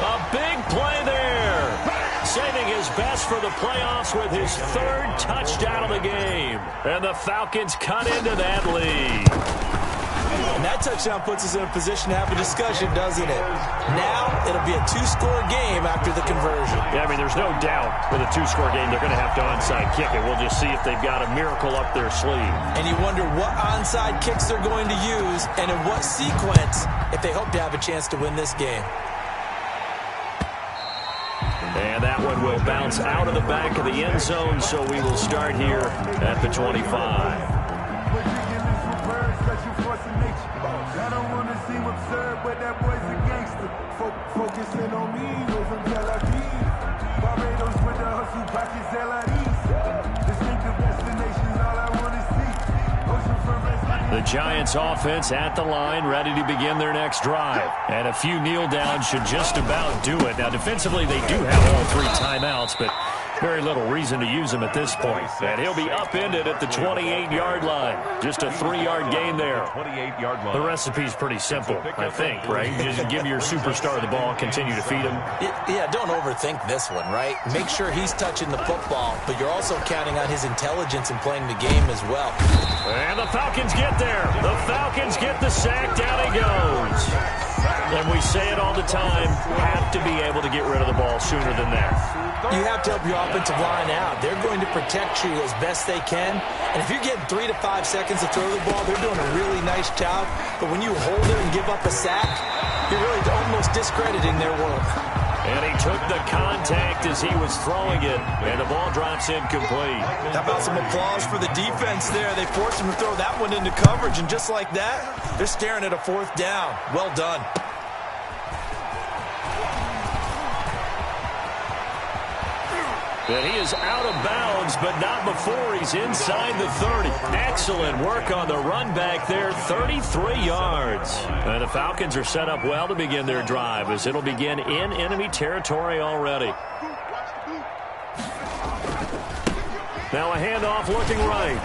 A big play there. Saving his best for the playoffs with his 3rd touchdown of the game. And the Falcons cut into that lead. And that touchdown puts us in a position to have a discussion, doesn't it? Now it'll be a 2-score game after the conversion. Yeah, I mean, there's no doubt with a 2-score game they're going to have to onside kick it. We'll just see if they've got a miracle up their sleeve. And you wonder what onside kicks they're going to use and in what sequence if they hope to have a chance to win this game. And that one will bounce out of the back of the end zone, so we will start here at the 25. I don't want to seem absurd, but that boy's a gangster. Focusing on me, we're from Tel Aviv. Barbados with the hustle, pockets LIDs. Distinctive destinations, all I want to see. Ocean for The Giants offense at the line, ready to begin their next drive. And a few kneel downs should just about do it. Now, defensively, they do have all 3 timeouts, but Very little reason to use him at this point. And he'll be upended at the 28-yard line. Just a 3-yard gain there. 28-yard line. The recipe's pretty simple, I think, right? You just give your superstar the ball, continue to feed him. Yeah, don't overthink this one, right? Make sure he's touching the football, but you're also counting on his intelligence in playing the game as well. And the Falcons get there. The Falcons get the sack. Down he goes. And we say it all the time, have to be able to get rid of the ball sooner than that. You have to help your offensive line out. They're going to protect you as best they can. And if you're getting 3 to 5 seconds to throw the ball, they're doing a really nice job. But when you hold it and give up a sack, you're really almost discrediting their work. And he took the contact as he was throwing it, and the ball drops incomplete. How about some applause for the defense there? They forced him to throw that one into coverage, and just like that, they're staring at a 4th down. Well done. And he is out of bounds, but not before he's inside the 30. Excellent work on the run back there, 33 yards. And the Falcons are set up well to begin their drive as it'll begin in enemy territory already. Now a handoff looking right.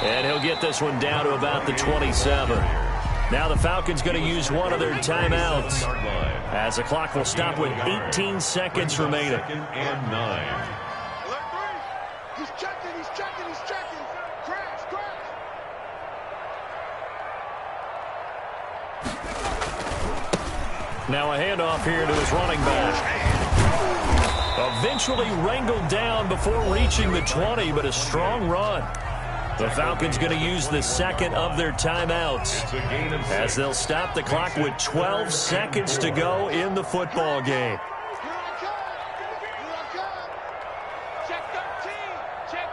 And he'll get this one down to about the 27. Now the Falcons going to use one of their timeouts as the clock will stop with 18 seconds remaining. And 9. He's checking. Crash. Now a handoff here to his running back. Eventually wrangled down before reaching the 20, but a strong run. The Falcons going to use the second of their timeouts as they'll stop the clock with 12 seconds to go in the football game. Check 13. Check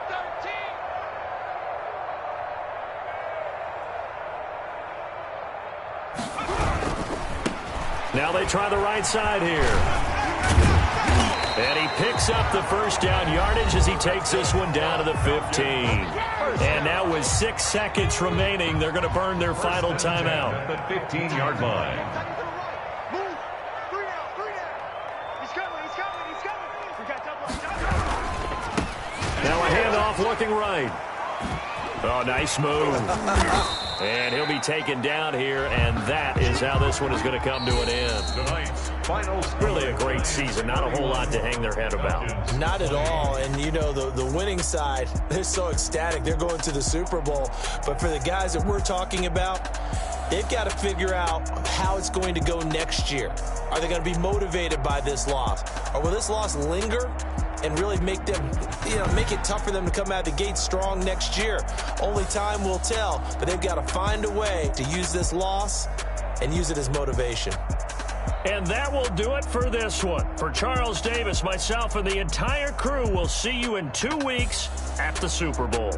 13. Now they try the right side here. And he picks up the first down yardage as he takes this one down to the 15. And now with 6 seconds remaining, they're going to burn their final timeout. The 15-yard line. Move. 3 down. He's coming. We got double. Now a handoff looking right. Oh, nice move. And he'll be taken down here, and that is how this one is going to come to an end. Tonight's final score. Really a great season. Not a whole lot to hang their head about. Not at all. And, you know, the winning side, they're so ecstatic. They're going to the Super Bowl. But for the guys that we're talking about, they've got to figure out how it's going to go next year. Are they going to be motivated by this loss? Or will this loss linger and really make them, make it tough for them to come out of the gate strong next year? Only time will tell, but they've got to find a way to use this loss and use it as motivation. And that will do it for this one. For Charles Davis, myself, and the entire crew, we'll see you in 2 weeks at the Super Bowl.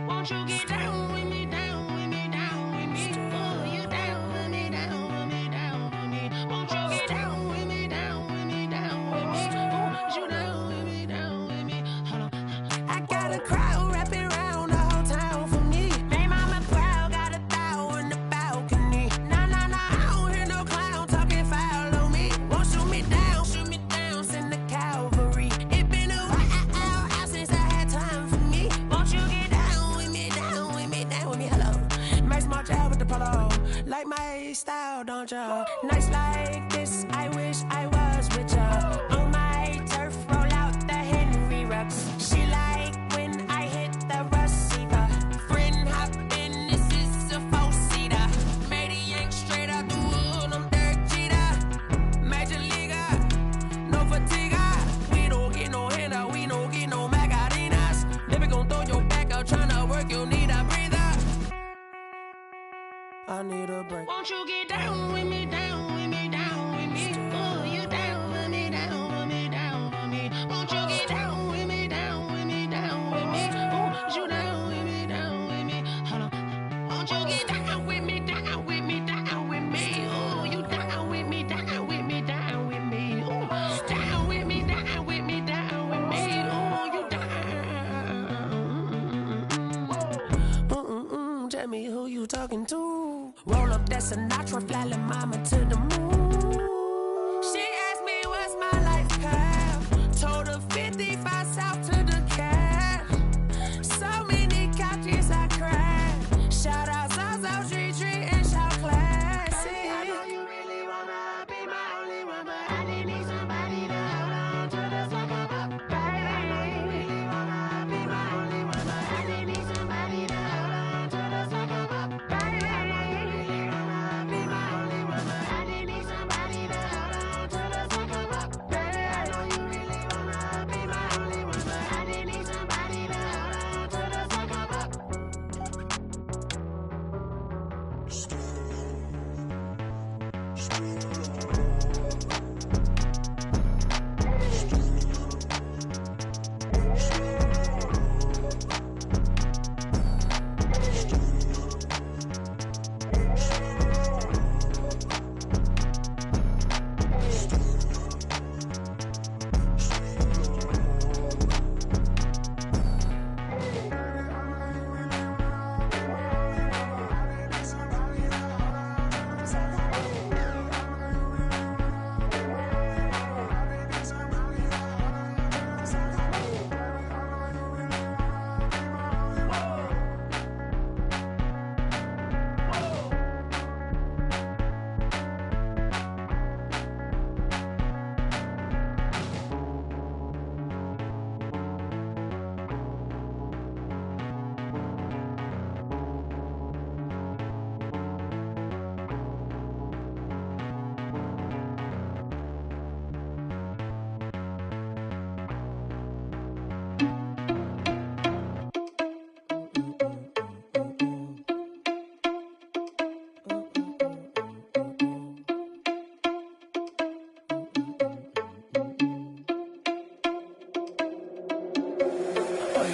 Won't you get down with me, like my style, don't ya? Nights like this, I wish I was with ya. On my turf, roll out the Henry rocks. She like when I hit the receiver. Friend hop in, this is a four-seater. Made a yank straight out the wood, I'm Derek Jeter. Major leaguer, no fatigue. We don't get no handout, we don't get no Macarinas. Never gon' throw your back out, tryna work, you need a breather. I need a break. Won't you get down with me, down with me, down with me? Oh, you down with me, down with me, down with me. Won't you get down with me, down with me, down with me? Oh, you down with me, down with me? Hold on. Won't you get down with me, down with me, down with me? Oh, you down with me, down with me, down with me? Oh, down with me, down with me, down with me? Oh, you down. Tell me who you talking to. Roll up that Sinatra, fly la mama to the moon. She asked me what's my life path. Told her 55 south to the cab. So many couches I cried. Shout out South Street and shout classy. I know you really wanna be my only one, but I didn't need somebody to hold on to the second up. Baby, I know you really wanna be my only one, but I didn't need somebody to hold on to the second up. Baby, I know you really wanna be my only one, but I didn't need somebody to hold on to the second up. Baby, I know you really wanna be my only one, but I didn't need somebody to hold on to the second up.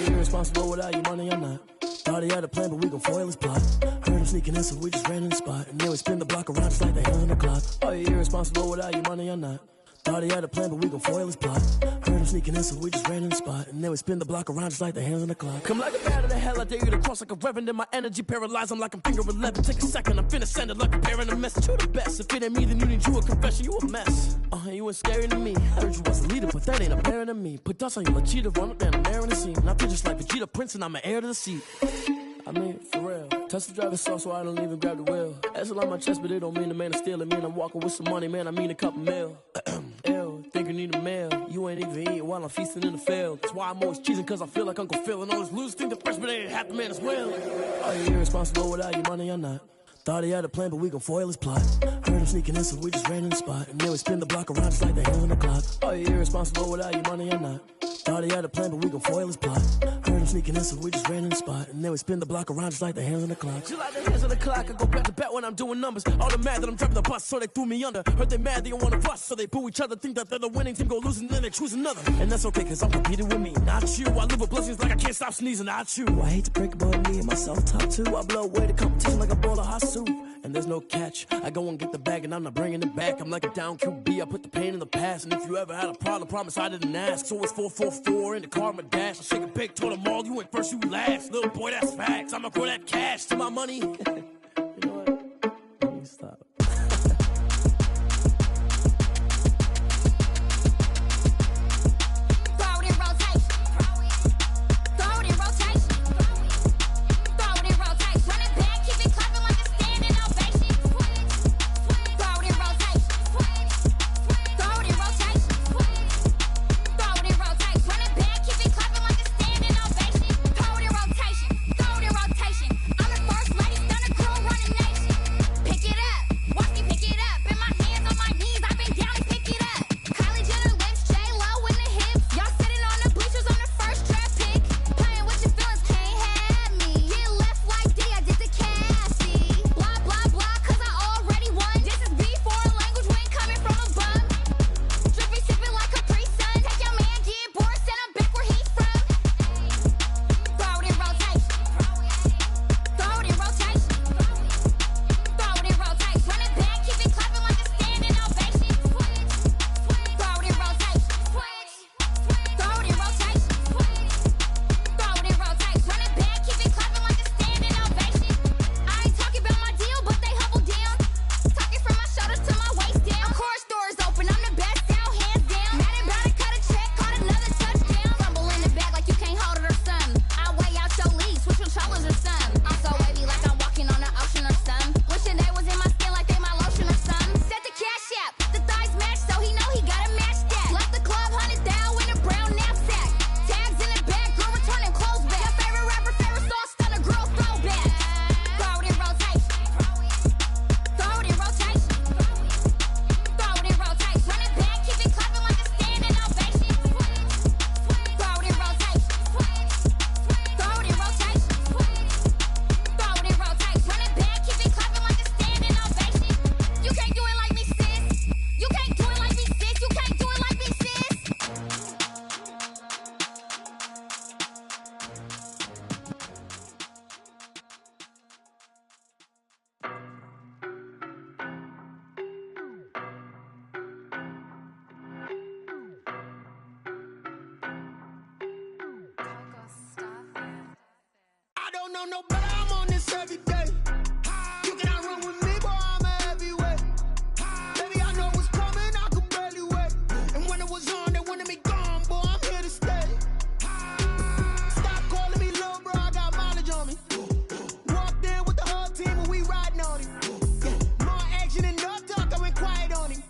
Irresponsible without your money, I'm not. Thought he had a plan, but we gon' foil his plot. Heard him sneaking in, so we just ran in the spot. And then we spin the block around just like the hands on the clock. Are you irresponsible without your money, I'm not. Thought he had a plan, but we gon' foil his plot. Heard him sneaking in, so we just ran in the spot. And then we spin the block around just like the hands on the clock. Come like a bat of the hell, I dare you to cross like a reverend. In my energy paralyzed, I'm like I'm finger 11. Take a second, I'm finna send it like a parent a message. You the best, if it ain't me, then you need you a confession. You a mess, you ain't scary to me. Heard you was a leader, but that ain't apparent to me. Put dust on you, cheetah, run up down the air in the scene. And I feel just like Vegeta Prince, and I'm an heir to the seat. I mean, for real. Touch the driver's soft, so I don't even grab the wheel. That's on my chest, but it don't mean the man is stealing. Man, I'm walking with some money, man, I mean a couple mil. Ew, think you need a meal. You ain't even eating while I'm feasting in the field. That's why I'm always cheesing, cause I feel like Uncle Phil. And all those losers think the freshman ain't half the man as well. Are you irresponsible without your money or not? Thought he had a plan, but we gon' foil his plot. Heard him sneaking in, so we just ran in the spot. And then we spin the block around just like the hands on the clock. Are you irresponsible without your money or not? Thought he had a plan, but we gon' foil his plot. Heard him sneaking in, so we just ran in the spot. And then we spin the block around just like the hands on the clock. Just like the hands on the clock, I go back to back when I'm doing numbers. All the mad that I'm driving the bus, so they threw me under. Heard they mad, they don't wanna bust, so they boo each other. Think that they're the winning team, go losing, then they choose another. And that's okay, cause I'm competing with me, not you. I live with blessings like I can't stop sneezing, not you. I hate to break it, but me and myself top two. I blow away the competition like a bowl of hot soup. And there's no catch. I go and get the bag and I'm not bringing it back. I'm like a down QB, I put the pain in the past. And if you ever had a problem, promise I didn't ask. So it's 444 in the car, my dash. I shake a big, told them all, you went first, you last. Little boy, that's facts. I'ma throw that cash to my money. You know what? Let me stop. know no better, I'm on this every day. You cannot run with me, boy, I'm a heavyweight. Baby, I know what's coming, I could barely wait. And when it was on, they wanted me gone, boy, I'm here to stay. Stop calling me little bro, I got mileage on me. Walked in with the whole team and we riding on him. Yeah, more action and no talk, I went quiet on him.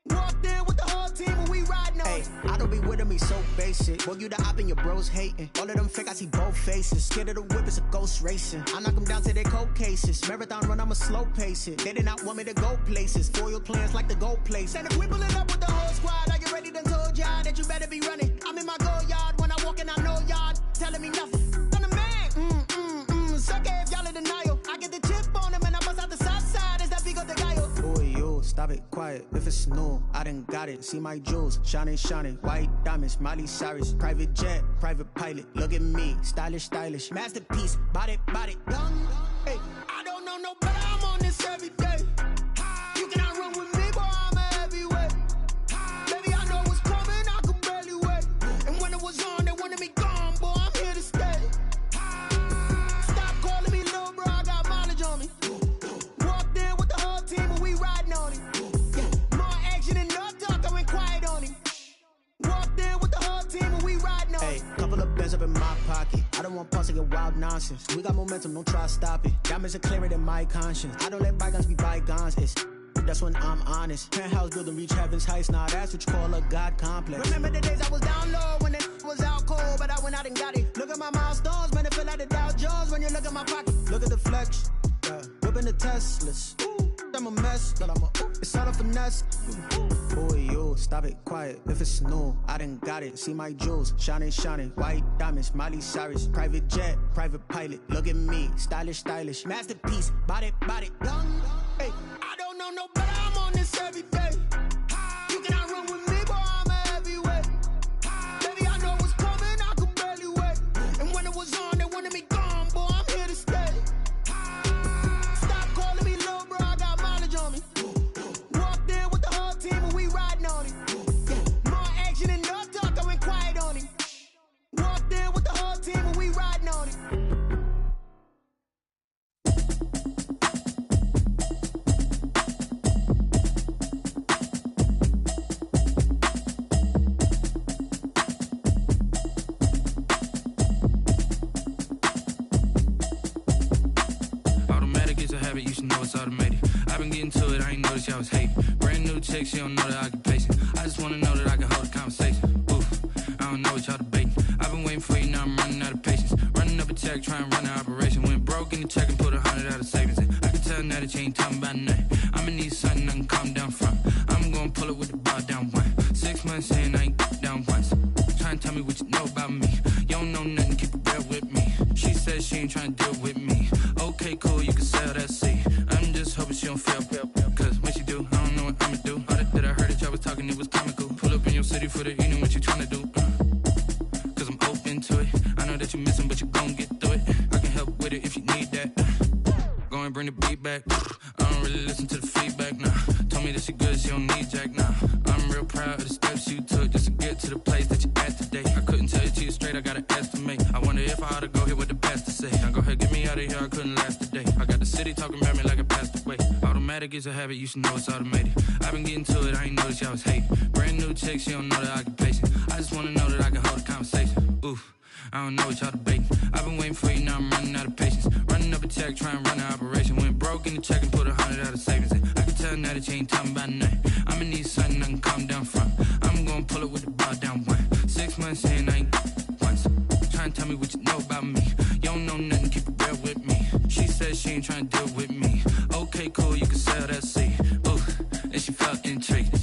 Walked in with the whole team and we riding on him. I don't be with me so basic. Well, you the op and your bros hating. All of them fake, I see both faces. Scared of the whip, it's a ghost racing. I knock them down to their cold cases. Marathon run, I'ma slow pace it. They did not want me to go places. Foil plans like the gold place. And if we pulling up with the whole squad, I already done told y'all that you better be running. I'm in my go yard. When I walk in, I know y'all telling me nothing. I'm the man. Suck it if y'all in denial. I get the chip on him and I bust out the south side. Is that Vigo de Gallo? Boy, yo, stop it, quiet. If it's new, I done got it. See my jewels, shining, shining. White diamonds, Miley Cyrus. Private jet, private pilot. Look at me, stylish, stylish. Masterpiece, body, young. Hey, I don't know no better, I'm on this every day. You cannot run with me, boy, I'm a heavyweight. Baby, I know what's coming, I could barely wait. And when it was on, they wanted me gone, boy, I'm here to stay. Stop calling me little bro, I got mileage on me. Walked in with the whole team and we riding on him. Yeah, more action and no talk, I went quiet on him. Walked in with the whole team and we riding on him. Hey, couple of bands up in my pocket. I don't want pause to get wild nonsense. We got momentum, don't try to stop it. Diamonds are clearer than my conscience. I don't let bygones be bygones. That's when I'm honest. Penthouse building, reach heaven's heights. Now that's what you call a God complex. Remember the days I was down low when it was out cold, but I went out and got it. Look at my milestones, man, it feel like the Dow Jones when you look at my pocket. Look at the flex, whipping the Teslas. I'm a mess, but it's all a finesse. Boy, yo, stop it, quiet. If it's new, I done got it. See my jewels, shining, shining. White diamonds, Miley Cyrus. Private jet, private pilot. Look at me, stylish, stylish. Masterpiece, body, young. Hey, I don't know no better, I'm on this every day. You cannot run with me, boy, I'm a heavyweight. Baby, I know what's coming, I could barely wait. And when it was on, they wanted me gone, boy, I'm here to stay. Stop calling me little bro, I got mileage on me. Walked in with the whole team and we riding on him. Yeah, more action and no talk, I went quiet on him. Walked in with the whole team and we riding on him. You should know it's automated. I've been getting to it, I ain't noticed y'all was hating. Brand new chick, she don't know the occupation. I just wanna know that I can hold a conversation. Oof, I don't know what y'all debating. I've been waiting for you, now I'm running out of patience. Running up a check, trying to run an operation. Went broke in the check and put 100 out of savings in. I can tell now that you ain't talking about nothing. I'ma need something I can calm down from. I'm gonna pull it with the bar down one. 6 months in, I ain't down once. Trying to tell me what you know about me. You don't know nothing, keep it real with me. She said she ain't trying to deal with me. Okay, cool, you can sell that seat. I'm just hoping she don't fail. Cause when she do, I don't know what I'ma do. All that I heard that y'all was talking, it was comical. Pull up in your city for the evening, what you tryna do? Cause I'm open to it. I know that you missing, but you gon' get through it. I can help with it if you need that. Go and bring the beat back. I don't really listen to the feedback, nah. Told me that she good, she don't need jack, nah. I'm real proud of the steps you took just to get to the place that you at today. I couldn't tell you to you straight, I gotta estimate. I wonder if I ought to go here with the pastor say. Now go ahead, get me out of here, I couldn't last today. I got the city talking about me like I passed away. Automatic is a habit, you should know it's automated. I've been getting to it, I ain't noticed y'all was hating. Brand new chick, she don't know the occupation. I just wanna know that I can hold a conversation. Oof, I don't know what y'all debating. I've been waiting for you, now I'm running out of patience. Running up a check, trying to run an operation. Went broke in the check and put 100 out of savings in. I can tell now that you ain't talking about nothing. I'ma need something I can calm down from. I'm gonna pull it with the bar down one. 6 months in, I ain't once. Trying to tell me what you know about me. You don't know nothing, keep it real with me. She said she ain't trying to deal with me. Okay, cool, you can sell that seat. Ooh, and she felt intrigued.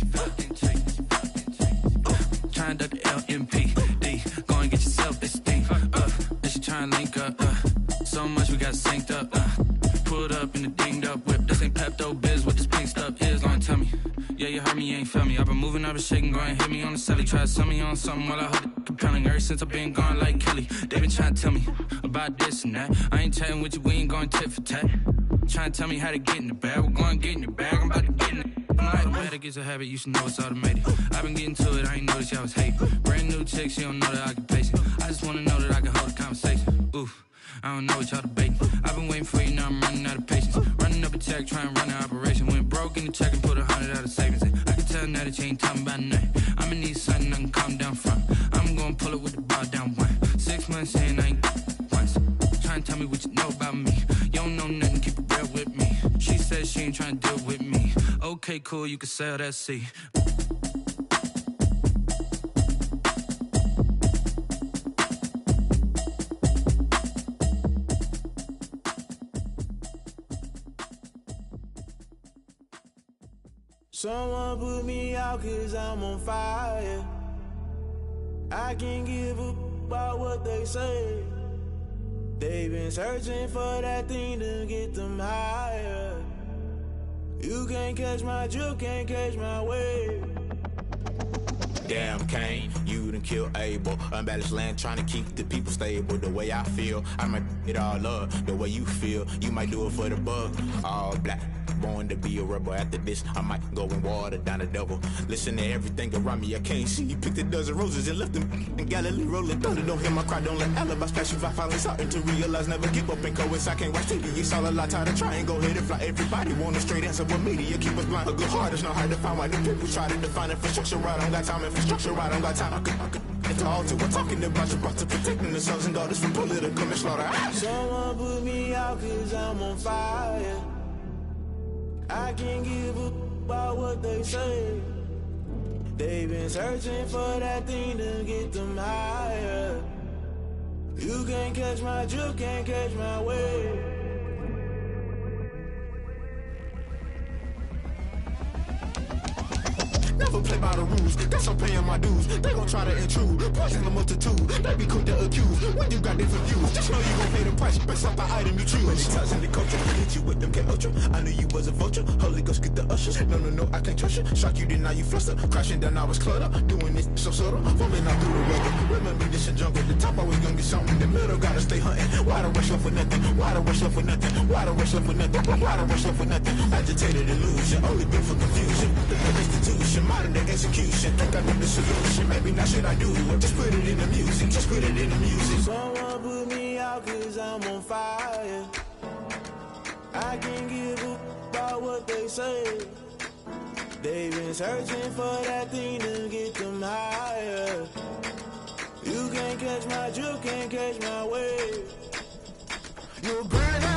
Trying to duck the LMPD. Go and get yourself this thing. And she trying to link up. So much we got synced up. Pulled up in the dinged up whip. This ain't Pepto-Biz, what this pink stuff is. Long tell me. Yeah, you heard me, you ain't felt me. I've been moving, I've been shaking, go and hit me on the celly. Try to sell me on something while I hold it compelling. Ever since I've been gone like Kelly, they been trying to tell me about this and that. I ain't chatting with you, we ain't going tit for tat. Trying to tell me how to get in the bag. We're going to get in the bag, I'm about to get in it. Automatic is a habit, you should know it's automated. I've been getting to it, I ain't noticed y'all was hating. Brand new chick, she don't know the occupation. I just wanna know that I can hold a conversation. Oof, I don't know what y'all debating. I've been waiting for you, now I'm running out of patience. Running up a check, trying to run an operation. Went broke in the check and put 100 out of savings in. I can tell now that you ain't talking about nothing. I'ma need something I can calm down from. I'm gonna pull it with the bar down one. 6 months in, I ain't once. Trying to tell me what you know about me. You don't know nothing, keep it real with me. She said she ain't trying to deal with me. Okay, cool, you can sell that seat. Someone put me out 'cause I'm on fire. I can't give a about what they say. They've been searching for that thing to get them higher. You can't catch my drift, can't catch my wave. Damn Kane, you done killed Abel. Unbalanced land trying to keep the people stable. The way I feel, I might it all up. The way you feel, you might do it for the bug. All black, born to be a rebel. After this, I might go and water down the devil. Listen to everything around me, I can't see. You picked a dozen roses and left them in Galilee rolling thunder. Don't hear my cry, don't let alibis pass you. I finally starting to realize, never give up and coincide. I can't watch TV, it's all a lot. Tired of trying, go ahead and fly. Everybody want a straight answer, but media keep us blind. A good heart is not hard to find. Why the people try to define infrastructure right? I don't got time, infrastructure right? I don't got time. I could it's all to we're talking about you brought to protecting the sons and daughters from political and slaughter. Someone put me out 'cause I'm on fire. I can't give a about what they say. They've been searching for that thing to get them higher. You can't catch my drift, can't catch my wave. Never play by the rules, guess I'm paying my dues. They gon' try to intrude, poison the multitude. They be quick to accuse, when you got different views. Just know you gon' pay the price, based off the item you choose. When they touching the culture, hit you with them get ultra. I knew you was a vulture, Holy Ghost get the ushers. No, I can't trust you. Shock you, then now you fluster. Crashing down, I was cluttered. Doing this so subtle, falling out through the rubber. Remember this a jungle, the top always gonna get something. In the middle, gotta stay hunting. Why the rush left for nothing? Why the rush left for nothing? Why the rush left for nothing? Why the rush left for nothing? Agitated illusion, only been for confusion. The institution, modern day execution. Think I know the solution, maybe not should I do it? Just put it in the music, just put it in the music. Someone put me out 'cause I'm on fire. I can't give a about what they say. They've been searching for that thing to get them higher. You can't catch my drift, can't catch my wave. You're